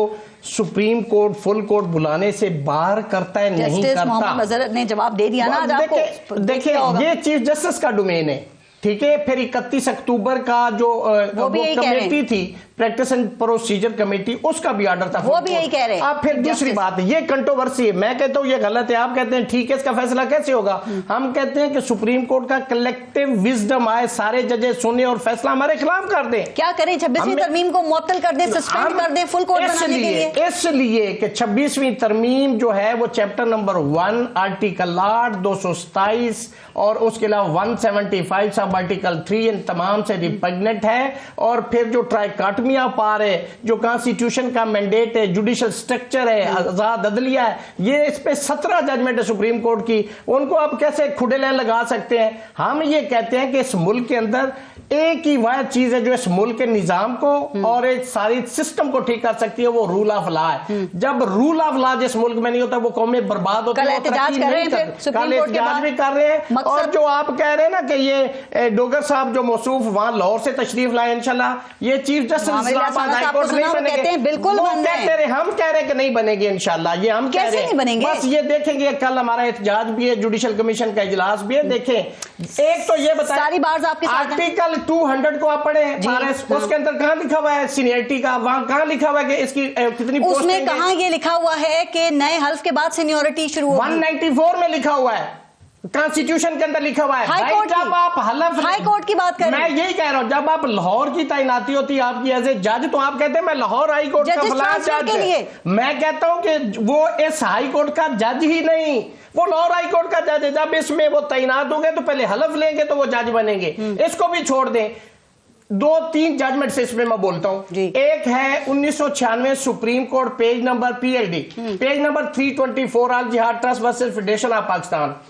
سپریم کورٹ فل کورٹ بلانے سے باہر کرتا ہے؟ نہیں کرتا. محمد نظر نے جواب دے دیا نا. دیکھیں یہ چیف جسٹس کا ڈومین ہے, ٹھیک ہے. پھر 31 اکتوبر کا جو کمیٹی تھی, پریکٹس اینڈ پروسیجر کمیٹی, اس کا بھی آرڈر تھا, وہ بھی یہی کہہ رہے ہیں. اب پھر دوسری بات یہ کنٹروورسی ہے, میں کہتا ہوں یہ غلط ہے, آپ کہتے ہیں ٹھیک ہے, اس کا فیصلہ کیسے ہوگا؟ ہم کہتے ہیں کہ سپریم کورٹ کا کلیکٹیو وزڈم آئے, سارے ججز سنیں اور فیصلہ ہمارے خلاف کر دیں. کیا کریں؟ 26ویں ترمیم کو معطل کر دیں, سسپینڈ کر دیں فل کورٹ بنانے کے لیے. اس لیے کہ 26ویں ترمیم جو ہے وہ چیپٹر نمبر 1 آرٹیکل 8 227 اور اس کے علاوہ 175 سب آرٹیکل 3 ان تمام سے ریپگنٹ ہے. اور پھر جو ٹرائیکاٹمی آف پاور ہے, جو کانسٹیٹیوشن کا مینڈیٹ ہے, جوڈیشل سٹرکچر ہے, آزاد عدلیہ ہے, یہ اس پہ 17 ججمنٹ ہے سپریم کورٹ کی, ان کو آپ کیسے کھڑے لین لگا سکتے ہیں؟ ہم یہ کہتے ہیں کہ اس ملک کے اندر ایک ہی واحد چیز ہے جو اس ملک کے نظام کو اور ایک ساری سسٹم کو ٹھیک کر سکتی ہے, وہ رول آف لا ہے. جب رول آف لا جس ملک میں نہیں ہوتا وہ قومیں برباد ہوتی ہیں. کل احتجاج کر رہے ہیں, کل احتجاج بھی کر رہے ہیں. اور جو آپ کہہ رہے ہیں نا کہ یہ ڈوگر صاحب جو موصوف وہاں لاہور سے تشریف لائے, انشاءاللہ یہ چیف جسٹس اسلام آباد ہائی کورٹ نہیں بنے گے. بالکل ہم کہہ رہے ہیں کہ نہیں بنے گے انشاءاللہ, یہ ہم کہہ رہے ہیں. بس یہ دیکھیں گے, کل ہمارا احتجاج بھی ہے, جوڈیشل کمیشن کا اجلاس بھی ہے. دیکھیں ایک تو یہ بتائیں آرٹیکل 200 کو آپ پڑھیں, اس کے اندر کہاں لکھا ہوا ہے سینئرٹی کا؟ وہاں کہاں لکھا ہوا ہے کہ اس کی کتنی پوسٹ؟ اس میں کہاں یہ لکھا ہوا ہے کہ نئے حلف کے بعد سینیورٹی شروع ہوگی؟ 194 میں لکھا ہوا ہے. कॉन्स्टिट्यूशन के अंदर लिखा हुआ है। हाई कोर्ट जब आप हलफ, हाई कोर्ट की बात कर रहे मैं हैं। यही कह रहा हूं, जब आप लाहौर की तैनाती होती है आपकी एज ए जज, तो आप कहते हैं मैं लाहौर हाई कोर्ट का फलां जज के लिए। मैं कहता हूं कि वो इस हाई कोर्ट का जज ही नहीं, वो लाहौर हाई कोर्ट का जज है। जब इसमें वो तैनात होंगे तो पहले हलफ लेंगे तो वो जज बनेंगे। इसको भी छोड़ दें, 2-3 जजमेंट्स इसमें मैं बोलता हूं। एक है 1996 supreme court, page number PLD, page number 324, अल जिहाद trust versus federation of Pakistan.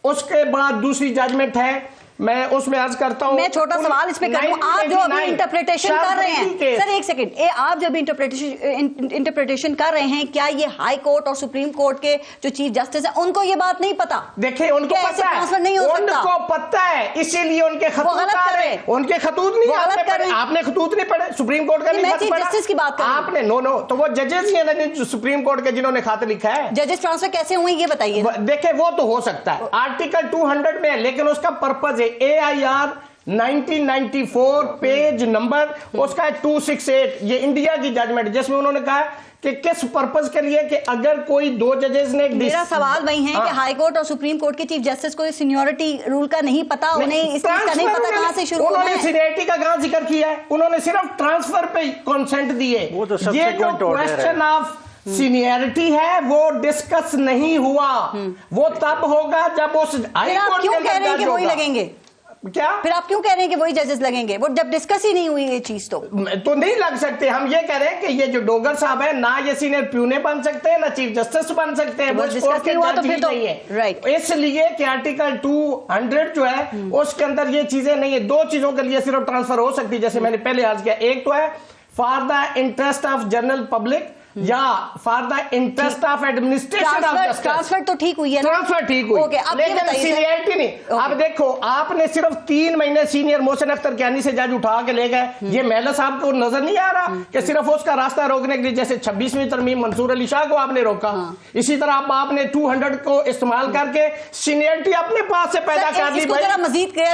उसके बाद दूसरी जजमेंट है, मैं उसमें अर्ज करता हूं, मैं छोटा सवाल इसमें करूं, आप जो अभी इंटरप्रिटेशन कर रहे हैं, सर एक सेकंड, आप जब इंटरप्रिटेशन कर रहे हैं, क्या ये हाई कोर्ट और सुप्रीम कोर्ट के जो चीफ जस्टिस हैं उनको ये बात नहीं पता? देखिए उनको पता है, नहीं हो उनको पता है, इसीलिए उनके खतूत आ रहे हैं। उनके खतूत नहीं, आपने खतूत नहीं पढ़े, सुप्रीम कोर्ट का नहीं खत जस्टिस की बात कर रहा हूं। आपने नो तो वो जजेस ही है ना सुप्रीम कोर्ट के जिन्होंने खत लिखा है। जजेस ट्रांसफर कैसे हुए ये बताइए। देखिए वो तो हो सकता है, आर्टिकल 200 में है, लेकिन उसका पर्पज है AIR 1994 पेज नंबर उसका है 268, ये इंडिया की जजमेंट, जिसमें उन्होंने कहा कि किस पर्पस के लिए, कि अगर कोई 2 जजेस ने, मेरा सवाल वही है कि हाई कोर्ट और सुप्रीम कोर्ट के चीफ जस्टिस को सीनियरिटी रूल का नहीं पता, उन्हें इस चीज का नहीं पता कहां से शुरू होना है। उन्होंने सीनियरिटी का कहां जिक्र किया है? उन्होंने सिर्फ ट्रांसफर पे कंसेंट दिए। ये जो क्वेश्चन ऑफ सीनियरिटी है वो डिस्कस नहीं हुआ, वो तब होगा जब उस हाई कोर्ट क्यों कह रहे हैं कि वही लगेंगे? क्या फिर आप क्यों कह रहे हैं कि वही जजेस लगेंगे? वो जब डिस्कस ही नहीं हुई ये चीज तो नहीं लग सकते। हम ये कह रहे हैं कि ये जो डोगर साहब है ना, ये सीनियर प्यूने बन सकते हैं ना चीफ जस्टिस बन सकते हैं, वो कोर्ट के जज ही नहीं है। राइट, इसलिए कि आर्टिकल 200 जो है उसके अंदर ये चीजें नहीं है। 2 चीजों के लिए सिर्फ ट्रांसफर हो सकती है, जैसे मैंने पहले आज किया। एक तो है for the interest of general public या for the interest of administration of justice. Transfer तो ठीक हुई है ना? ट्रांसफर ठीक हुई, लेकिन सीनियरिटी नहीं। अब देखो, आपने सिर्फ 3 महीने सीनियर मोहसिन अख्तर कियानी से जज उठा के ले गए। ये मेहला साहब को नजर नहीं आ रहा कि सिर्फ उसका रास्ता रोकने के लिए, जैसे 26वीं तरमीम मंसूर अली शाह को आपने रोका, इसी तरह आपने 200 को इस्तेमाल करके सीनियरिटी अपने पास से पैदा कर दी।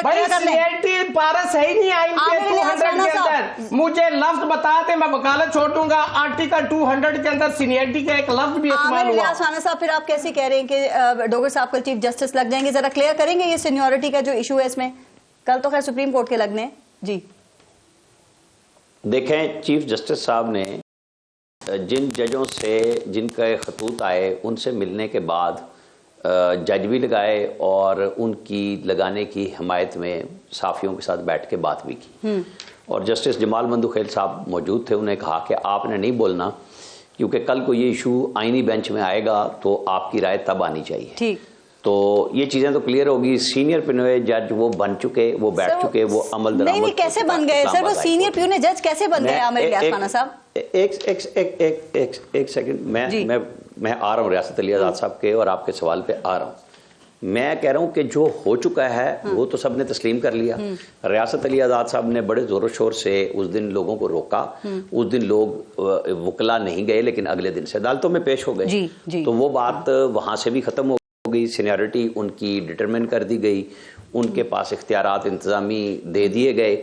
भाई सीनियरिटी पारस है ही नहीं आइन के 200 के अंदर। मुझे लफ्ज बता दे, मैं वकालत छोड़ दूंगा। आर्टिकल 200 के अंदर सीनियरिटी का एक लफ्ज भी इस्तेमाल हुआ। साहब फिर आप कैसे कह रहे हैं कि डोगर साहब कल चीफ जस्टिस लग जाएंगे? जरा क्लियर करेंगे ये सीनियरिटी का जो इशू है इसमें? कल तो खैर सुप्रीम कोर्ट के लगने जी। देखें, चीफ जस्टिस साहब ने जिन जजों से जिनके खतूत आए उनसे मिलने के बाद जज भी लगाए और उनकी लगाने की हिमायत में साफियों के साथ बैठ के बात भी की। और जस्टिस जमाल मंदुखेल साहब मौजूद थे। उन्हें कहा कि आपने नहीं बोलना, क्योंकि कल को ये इशू आईनी बेंच में आएगा तो आपकी राय तब आनी चाहिए। ठीक, तो ये चीजें तो क्लियर होगी। सीनियर प्यूने जज वो बन चुके, वो बैठ चुके, वो अमल दरामद। नहीं, कैसे बन गए सर? वो सीनियर प्यूने जज कैसे बन गए आमिर इलियास खाना साहब? एक सेकंड, मैं आ रहा हूँ रियासत अली आज़ाद साहब के और आपके सवाल पे आ रहा हूँ। मैं कह रहा हूं कि जो हो चुका है वो तो सबने तस्लीम कर लिया। रियासत अली आज़ाद साहब ने बड़े जोरों शोर से उस दिन लोगों को रोका। उस दिन लोग वकला नहीं गए, लेकिन अगले दिन से अदालतों में पेश हो गए। तो वो बात वहां से भी खत्म हो गई। सीनियरिटी उनकी डिटरमिन कर दी गई, उनके पास इख्तियारात इंतजामी दे दिए गए।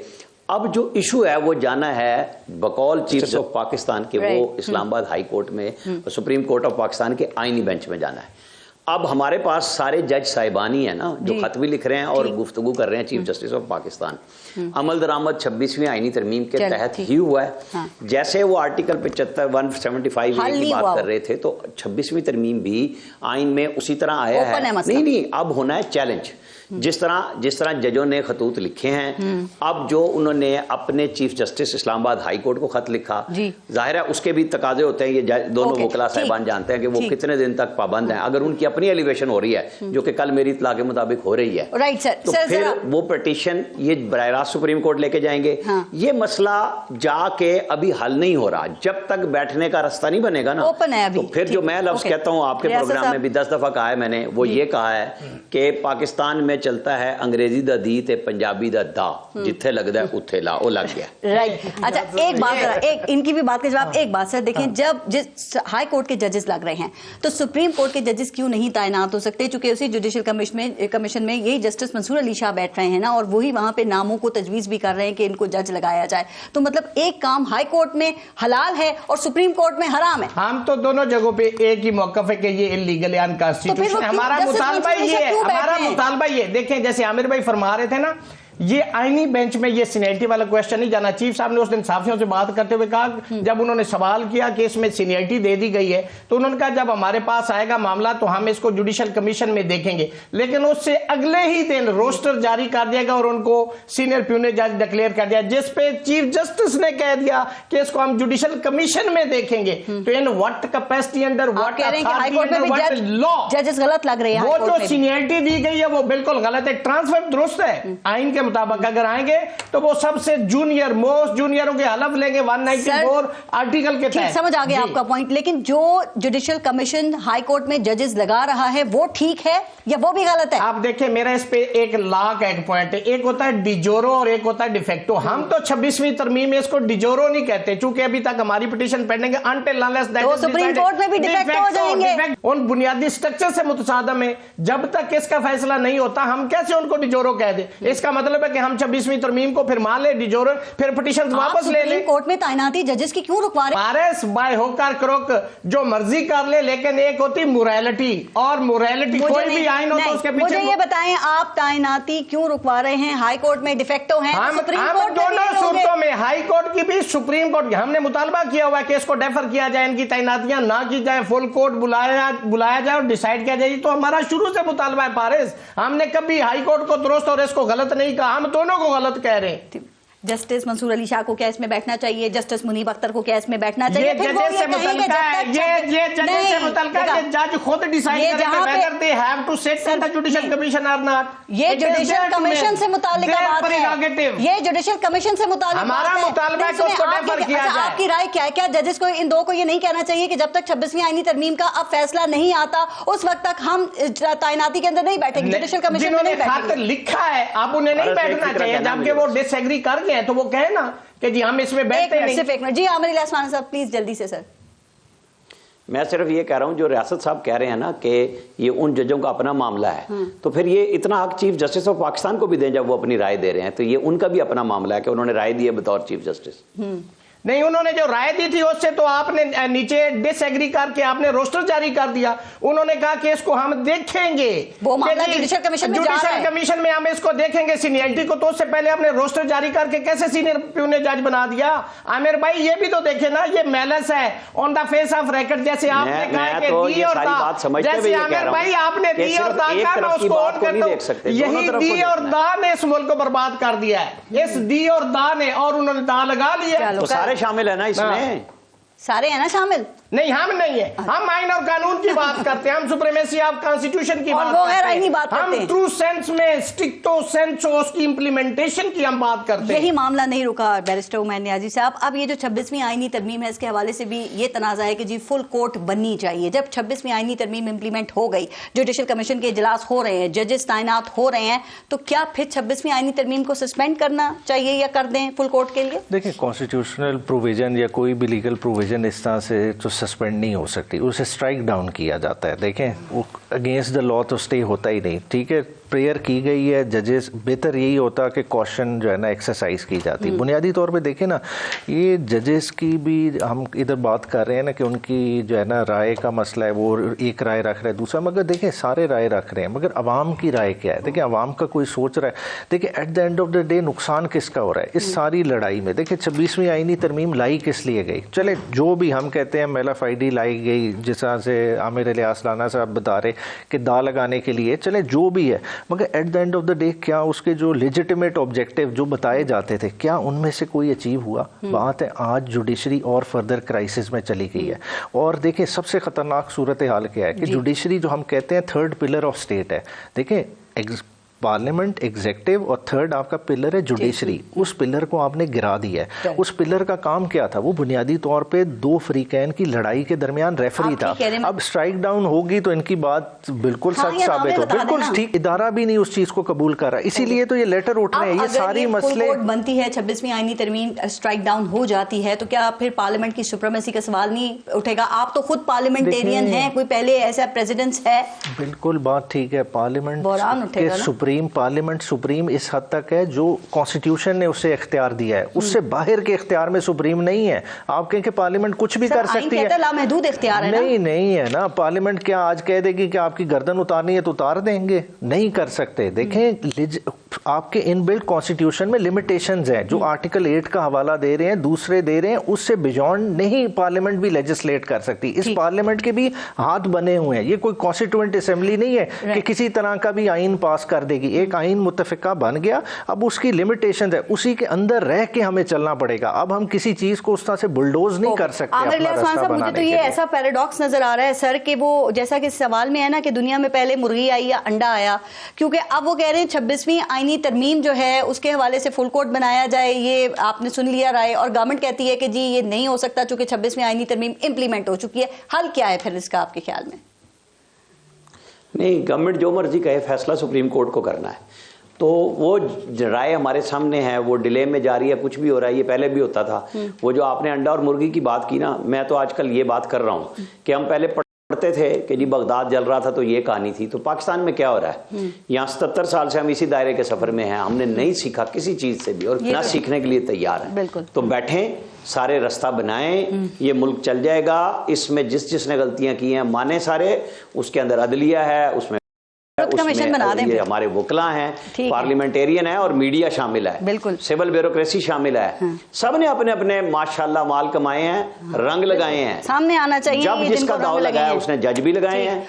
अब जो इशू है वो जाना है बकौल चीफ जस्टिस ऑफ पाकिस्तान के, वो इस्लामाबाद हाई कोर्ट में, सुप्रीम कोर्ट ऑफ पाकिस्तान के आईनी बेंच में जाना है। अब हमारे पास सारे जज साहिबानी है ना, जो खत भी लिख रहे हैं और गुफ्तगू कर रहे हैं चीफ जस्टिस ऑफ पाकिस्तान। अमल दरामद 26वीं आईनी तरमीम के तहत ही हुआ है। हाँ। जैसे वो आर्टिकल 75 175 की बात कर रहे थे, तो 26वीं तरमीम भी आइन में उसी तरह आया है। नहीं, अब होना है चैलेंज। जिस तरह जजों ने खतूत लिखे हैं, अब जो उन्होंने अपने chief justice Islamabad high court को खत लिखा, जाहिर है उसके भी तकाजे होते हैं। ये दोनों वकला साहिबान जानते हैं कि वो कितने दिन तक पाबंद हैं। अगर उनकी अपनी एलिवेशन हो रही है, जो कि कल मेरी इत्तला के मुताबिक हो रही है, तो फिर वो पिटीशन ये बराह रास्त सुप्रीम कोर्ट लेके जाएंगे। ये मसला जाके अभी हल नहीं हो रहा जब तक बैठने का रास्ता नहीं बनेगा ना। तो फिर जो मैं लफ्ज कहता हूँ, आपके प्रोग्राम में भी 10 दफा कहा है मैंने, वो ये कहा है कि पाकिस्तान में चलता है अंग्रेजी दा दी ते पंजाबी दा दा, जिथे लगदा है उथे ला, वो लग गया। राइट। अच्छा, एक बात, एक इनकी भी बात के जवाब, एक बात सर देखें, जब जिस हाई कोर्ट के जजेस लग रहे हैं तो सुप्रीम कोर्ट के जजेस क्यों नहीं नहीं तैनात हो सकते, चूंकि उसी जुडिशल कमीशन में यही जस्टिस मंसूर अली शाह बैठ रहे हैं ना, और वही वहां पे नामों को तजवीज भी कर रहे हैं कि इनको जज लगाया जाए। तो मतलब एक काम हाई कोर्ट में हलाल है और सुप्रीम कोर्ट में हराम है। हम तो दोनों जगहों पे एक ही मौकफ है कि ये इलीगल है, अनकॉन्स्टिट्यूशनल। हमारा मुतालबा ये देखें, जैसे आमिर भाई फरमा रहे थे ना, ये आईनी बेंच में ये सीनियरिटी वाला क्वेश्चन नहीं जाना। चीफ साहब ने उस दिन साफियों से बात करते हुए कहा, जब उन्होंने सवाल किया कि इसमें सीनियरिटी दे दी गई है, तो उन्होंने कहा जब हमारे पास आएगा मामला तो हम इसको जुडिशल कमीशन में देखेंगे। लेकिन उससे अगले ही दिन रोस्टर जारी कर दिया गया और उनको सीनियर प्यूने जज डिक्लेयर कर दिया, जिसपे चीफ जस्टिस ने कह दिया कि इसको हम जुडिशल कमीशन में देखेंगे। तो in what capacity under what law जजेस गलत लग रहे हैं। वो जो सीनियरिटी दी गई है वो बिल्कुल गलत है। ट्रांसफर दुरुस्त है आइन के मुताबिक, अगर आएंगे तो वो सबसे जूनियर मोस्ट जूनियरों के हलफ लेंगे 194 आर्टिकल के तहत। समझ आ गया आपका पॉइंट, लेकिन जो जुडिशल कमीशन हाई कोर्ट में जजेस लगा रहा है वो ठीक है या वो भी गलत है? आप देखिए, मेरा इस पे एक लॉ का एक पॉइंट है, एक होता है डिजोरो और एक होता है डिफेक्टो। हम तो 26वीं तरमीम में इसको डिजोरो नहीं कहते, चूंकि अभी तक हमारी पिटीशन पेंडिंग है। Until unless that is supreme court में भी डिफेक्टो हो जाएंगे। उन बुनियादी स्ट्रक्चर से मुतसादम है, जब तक इसका फैसला नहीं होता हम कैसे उनको डिजोरो कह दे? इसका मतलब है कि हम 26वीं तरमीम को फिर मान ले डिजोरो, फिर पिटीशन वापस ले ले। कोर्ट में तैनाती जजेस की क्यों रुकवा रहे? पारस बाय होकर क्रोक जो मर्जी कर ले, लेकिन एक होती मोरालिटी, और मोरालिटी कोई भी आइन हो तो उसके पीछे। मुझे ये बताएं, आप तैनाती क्यों रुकवा रहे हैं? हाई कोर्ट में डिफेक्टो है, सुप्रीम कोर्ट दोनों सूरतों में, हाई कोर्ट की भी सुप्रीम कोर्ट की, हमने मुतालबा किया हुआ है कि इसको डेफर किया जाए, इनकी तैनातियां ना की जाए, फुल कोर्ट बुलाया जाए और डिसाइड किया जाए। तो हमारा शुरू से मुतालबा है पारिस, हमने कभी हाई कोर्ट को दुरुस्त और इसको गलत नहीं कहा, हम दोनों को गलत कह रहे हैं। जस्टिस मंसूर अली शाह को क्या इसमें बैठना चाहिए? जस्टिस मुनीब अख्तर को क्या इसमें बैठना चाहिए? ये जजेस से मुतल्लिका है, ये जजेस से मुतल्लिका है, जज खुद डिसाइड करेंगे whether they have to sit in the judicial commission or not। ये जुडिशियल कमीशन से मुताल्लिका बात है, ये जुडिशियल कमीशन से मुताल्लिका हमारा मुतालबा है कि उसको डेफर किया जाए। आपकी राय क्या है? क्या जजेस को, इन दो को ये नहीं कहना चाहिए कि जब तक 26वीं आईनी तरमीम का अब फैसला नहीं आता उस वक्त तक हम तैनाती के अंदर नहीं बैठेंगे, जुडिशियल कमीशन में नहीं बैठेंगे? लिखा है अब उन्हें नहीं बैठना चाहिए, जबकि वो डिसएग्री कर गए तो वो कहे ना कि जी हम इसमें बैठते नहीं। सिर्फ एक मिनट जी, आमिर इलास्मानी साहब प्लीज जल्दी से। सर मैं सिर्फ ये कह रहा हूं, जो रियासत साहब कह रहे हैं ना कि ये उन जजों का अपना मामला है, तो फिर ये इतना हक चीफ जस्टिस ऑफ पाकिस्तान को भी दें जब वो अपनी राय दे रहे हैं, तो ये उनका भी अपना मामला है कि उन्होंने राय दी है बतौर चीफ जस्टिस। नहीं, उन्होंने जो राय दी थी उससे तो आपने नीचे डिसएग्री करके आपने रोस्टर जारी कर दिया। उन्होंने कहा कि इसको हम देखेंगे, वो मामला जुडिशियल कमीशन में हम इसको देखेंगे सीनियरिटी को। तो उससे पहले आपने रोस्टर जारी करके कैसे सीनियर प्यूने जज बना दिया? आमिर भाई ये भी तो देखे ना, ये मैलस है on the face of record. जैसे आपने कहा कि दी और दा, जैसे आमिर भाई आपने दी और दा का, मैं उसको ऑन करता हूं, यही दी और दा ने इस मुल्क को बर्बाद कर दिया है, इस दी और दा ने, और उन्होंने दा लगा लिया। शामिल है ना इसमें, सारे हैं ना शामिल? नहीं, हम नहीं है, हम आइन और कानून की बात करते हैं, हम सुप्रीमेसी ऑफ कॉन्स्टिट्यूशन की बात करते हैं, हम ट्रू सेंस में स्ट्रिक्टो सेंस उसकी इंप्लीमेंटेशन की हम बात करते हैं। यही मामला नहीं रुका बैरिस्टर उमैर नियाज़ी साहब। अब ये जो 26वीं आईनी तरमीम है, इसके हवाले से भी ये तनाज़ा है कि जी फुल कोर्ट बननी चाहिए। जब 26वीं आईनी तरमीम इंप्लीमेंट हो गई, जुडिशियल कमीशन के इजलास हो रहे हैं, जजेस तैनात हो रहे हैं, तो क्या फिर 26वीं आईनी तरमीम को सस्पेंड करना चाहिए या कर दें फुल कोर्ट के लिए? देखिए, कॉन्स्टिट्यूशनल प्रोविजन या कोई भी लीगल प्रोविजन इस तरह से तो सस्पेंड नहीं हो सकती, उसे स्ट्राइक डाउन किया जाता है। देखें, वो अगेंस्ट द लॉ तो स्टे होता ही नहीं। ठीक है, प्रेयर की गई है, जजेस, बेहतर यही होता कि क्वेश्चन जो है ना एक्सरसाइज की जाती। बुनियादी तौर पे देखें ना, ये जजेस की भी हम इधर बात कर रहे हैं ना कि उनकी जो है ना राय का मसला है, वो एक राय रख रहे हैं, दूसरा, मगर देखें सारे राय रख रहे हैं, मगर अवाम की राय क्या है? देखिए, अवाम का कोई सोच रहा है। देखिए, at the end of the day नुकसान किसका हो रहा है इस सारी लड़ाई में? देखिए, 26वीं आईनी तरमीम लाई किस लिए गई? चले, जो भी हम कहते हैं मेलाफाइडी लाई गई, जिस तरह से आमिर इलियास राना साहब बता रहे कि दा लगाने के लिए, चले जो भी है, मगर at the end of the day क्या उसके जो लेजिटिमेट ऑब्जेक्टिव जो बताए जाते थे, क्या उनमें से कोई अचीव हुआ? बात है आज जुडिशरी और फर्दर क्राइसिस में चली गई है। और देखिए, सबसे खतरनाक सूरत हाल क्या है कि जुडिशरी जो हम कहते हैं थर्ड पिलर ऑफ स्टेट है। देखिए, पार्लियामेंट, एग्जीक्यूटिव और थर्ड आपका पिलर है जुडिशरी। उस पिलर को आपने गिरा दिया है। उस पिलर का काम क्या था? वो बुनियादी तौर पे दो फ्रीकैन की लड़ाई के दरमियान रेफरी था। अब स्ट्राइक डाउन होगी तो इनकी बात बिल्कुल सच साबित हो, बिल्कुल ठीक। इदारा भी नहीं उस चीज को कबूल कर रहा, इसीलिए तो ये लेटर उठ रहे हैं। ये सारी मसले बनती है 26वीं आईनी तरमीम स्ट्राइक डाउन हो जाती है तो क्या फिर पार्लियामेंट की सुप्रीमेसी का सवाल नहीं उठेगा? आप तो खुद पार्लियामेंटेरियन हैं, कोई पहले ऐसा प्रेसिडेंट्स है? बिल्कुल बात ठीक है। पार्लियामेंट के सुप्रीम, पार्लियामेंट सुप्रीम इस हद तक है जो कॉन्स्टिट्यूशन ने उसे इख्तियार दिया है, उससे बाहर के इख्तियार में सुप्रीम नहीं है। आप कहें कि पार्लियामेंट कुछ भी कर सकती है, लामहदूद इख्तियार है ना? नहीं है ना। पार्लियामेंट क्या आज कह देगी कि आपकी गर्दन उतारनी है तो उतार देंगे? नहीं कर सकते। देखें, आपके इनबिल्ट कॉन्स्टिट्यूशन में लिमिटेशंस हैं जो आर्टिकल 8 का हवाला दे रहे हैं, दूसरे दे रहे हैं, उससे बियॉन्ड नहीं पार्लियामेंट भी लेजिस्लेट कर सकती। इस पार्लियामेंट के भी हाथ बने हुए हैं। ये कोई कॉन्स्टिट्यूएंट असेंबली नहीं है कि किसी तरह का भी आइन पास कर देगी। एक आइन मुत्तफिका बन गया, अब उसकी लिमिटेशंस है, उसी के अंदर रह के हमें चलना पड़ेगा। अब हम किसी चीज को उस तरह से बुलडोज नहीं कर सकते। मुझे तो ये ऐसा पैराडॉक्स नजर आ रहा है सर कि वो जैसा कि सवाल में है ना कि दुनिया में पहले मुर्गी आई या अंडा आया, क्योंकि अब वो कह रहे हैं 26वीं आईनी तरमीम जो है उसके हवाले से फुल कोर्ट बनाया जाए। ये आपने सुन लिया राय, और गवर्नमेंट कहती है कि जी ये नहीं हो सकता चूंकि 26वीं आईनी तरमीम इंप्लीमेंट हो चुकी है। हल क्या है फिर इसका आपके ख्याल में? नहीं, गवर्नमेंट जो मर्जी कहे, फैसला सुप्रीम कोर्ट को करना है। तो वो राय हमारे सामने है, वो डिले में जा रही है, कुछ भी हो रहा है, ये पहले भी होता था। वो जो आपने अंडा और मुर्गी की बात की ना, मैं तो आजकल ये बात कर रहा हूँ कि हम पहले पढ़ते थे कि जी बगदाद जल रहा था तो ये कहानी थी। तो पाकिस्तान में क्या हो रहा है? यहाँ 77 साल से हम इसी दायरे के सफर में हैं, हमने नहीं सीखा किसी चीज से भी, और ना सीखने के लिए तैयार है। तो बैठें, सारे रास्ता बनाएं, ये मुल्क चल जाएगा। इसमें जिसने गलतियां की हैं माने सारे, उसके अंदर अदलिया है, उसमें कमीशन बना दें, ये हमारे वकला हैं, पार्लियामेंटेरियन है, और मीडिया शामिल है, बिल्कुल सिविल ब्यूरोक्रेसी शामिल है। सब ने अपने अपने माशाल्लाह माल कमाए हैं, रंग लगाए हैं, सामने आना चाहिए। जब जिसका दाव लगाया उसने जज भी लगाए हैं।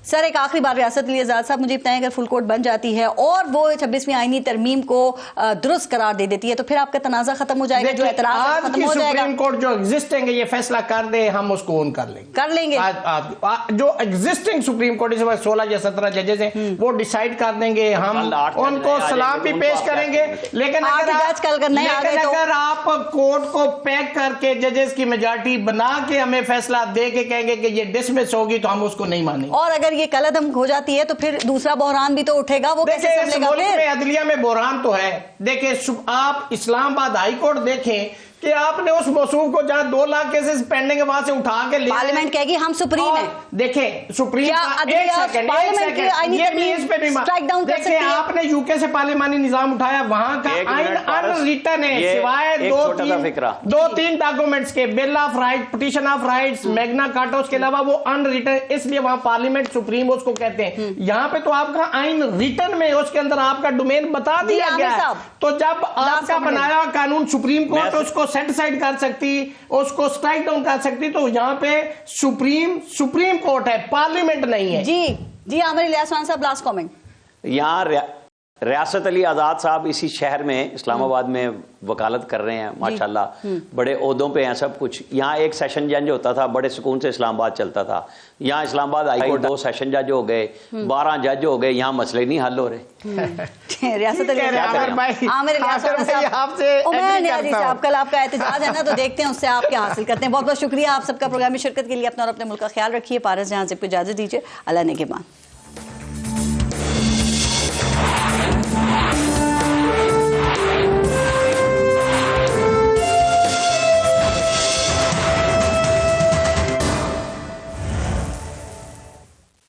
सर एक आखिरी बार रियासत अली आजाद साहब मुझे बताएं, अगर फुल कोर्ट बन जाती है और वो 26वीं आईनी तरमीम को दुरुस्त करार दे देती है तो फिर आपका तनाजा खत्म हो जाएगा, जो एतराज खत्म हो जाएगा। सुप्रीम कोर्ट जो एग्जिस्टिंग है ये फैसला कर दे, हम उसको ओन कर लेंगे। जो एग्जिस्टिंग सुप्रीम कोर्ट इस वक्त 16 या 17 जजेस हैं वो डिसाइड कर देंगे, हम उनको सलाम भी पेश करेंगे। लेकिन अगर आप कोर्ट को पैक करके जजेस की मेजॉरिटी बना के हमें फैसला दे के कहेंगे कि ये डिसमिस होगी तो हम उसको नहीं मानेंगे। और अगर ये कलअदम हो जाती है तो फिर दूसरा बहरान भी तो उठेगा, वो कैसे संभलेगा? फिर अदलिया में बहरान तो है। देखिए आप इस्लामाबाद हाई कोर्ट देखें कि आपने उस मौसूफ को जहां 2 लाख केसेस पेंडिंग है वहां से उठा के ले, पार्लियामेंट कहेगी हम सुप्रीम है। देखें सुप्रीम देखिए आपने यूके से पार्लियामानी निजाम उठाया, वहां का आइन अनरिटन है, सिवाय 2-3 डॉक्यूमेंट्स के, bill of right, petition of rights, Magna carta, उसके अलावा वो अनरिटन, इसलिए वहां पार्लियामेंट सुप्रीम उसको कहते हैं। यहाँ पे तो आपका आइन रिटन में, उसके अंदर आपका डोमेन बता दिया गया। तो जब आपका बनाया कानून सुप्रीम कोर्ट उसको सेट साइड कर सकती, उसको स्ट्राइक डाउन कर सकती, तो यहाँ पे सुप्रीम कोर्ट है, पार्लियामेंट नहीं है। जी आमिर इलियास खान साहब लास्ट कमेंट। यहाँ रियासत अली आजाद साहब इसी शहर में इस्लामाबाद में वकालत कर रहे हैं, माशाल्लाह बड़े ओहदों पे हैं सब कुछ। यहाँ एक सेशन जज होता था, बड़े सुकून से इस्लामाबाद चलता था। यहाँ इस्लामाबाद हाई कोर्ट 2 सेशन जज हो गए, 12 जज हो गए, यहाँ मसले नहीं हल हो रहे। रियासत अली साहब कल आपका एहतजाज है ना, तो देखते हैं उससे आप क्या हासिल करते हैं। बहुत बहुत शुक्रिया आप सबका प्रोग्राम में शिरकत के लिए। अपना और अपने मुल्क का ख्याल रखिए। पारस जहां से इजाजत दीजिए, अल्लाह ने के मान।